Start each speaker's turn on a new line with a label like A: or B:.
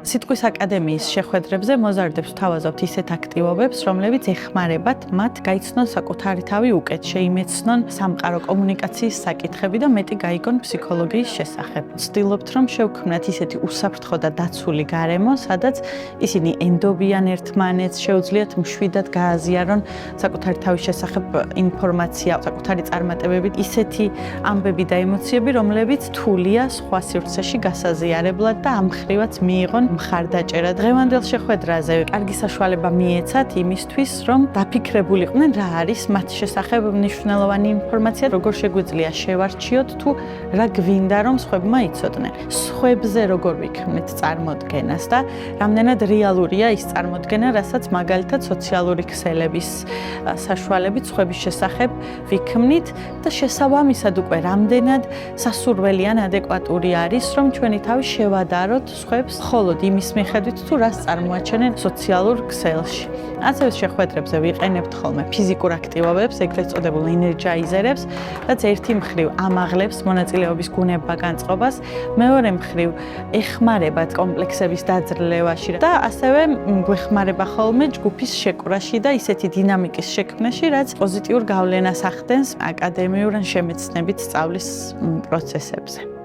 A: სიტყვის აკადემიის შეხვედრებზე მოზარდებს ვთავაზობთ ისეთ აქტივობებს, რომლებიც ეხმარებათ მათ გაიცნონ საკუთარი თავი უკეთ, შეიმეცნონ სამყარო კომუნიკაციის საკითხები და მეტი გაიგონ ფსიქოლოგიის შესახებ. ვცდილობთ, რომ შევქმნათ ისეთი უსაფრთხო და დაცული გარემო, სადაც ისინი ენდობიან ერთმანეთს, შეუძლიათ მშვიდად გააზიარონ საკუთარი თავის შესახებ ინფორმაცია, საკუთარი წარმატებებით, ისეთი ამბები და ემოციები, რომლებიც რთულია სხვა სივრცეში გასაზიარებლად და ამ მხრივაც მიიღონ მხარდაჭერა. დღევანდელ შეხვედრაზე კარგი საშუალება მიეცათ იმისთვის, რომ დაფიქრებულიყვნენ რა არის მათ შესახებ მნიშვნელოვანი ინფორმაცია, როგორ შეგვიძლია შევარჩიოთ თუ რა გვინდა რომ სხვებმა იცოდნენ. სხვებზე როგორ ვიქმნით წარმოდგენას და რამდენად რეალურია ის წარმოდგენა, რასაც მაგალითად სოციალური ქსელების საშუალებით სხვების შესახებ ვიქმნით და შესაბამისად უკვე რამდენად სასურველი ან ადეკვატური არის, რომ ჩვენი თავი შევადაროთ სხვებს მხოლოდ იმის მიხედვით თუ რას წარმოაჩენენ სოციალურ ქსელში. ასევე შეხვედრებზე ვიყენებთ ხოლმე ფიზიკურ აქტივობებს, ეგრეთ წოდებულ ენერჯაიზერებს, რაც ერთი მხრივ ამაღლებს მონაწილეობის გუნება-განწყობას, მეორე მხრივ ეხმარებათ კომპლექსების დაძლევაში და ასევე გვეხმარება ხოლმე ჯგუფის შეკვრაში და ისეთი დინამიკის შექმნაში, რაც პოზიტიურ გავლენას ახდენს აკადემიურ ან შემეცნებით სწავლის პროცესებზე.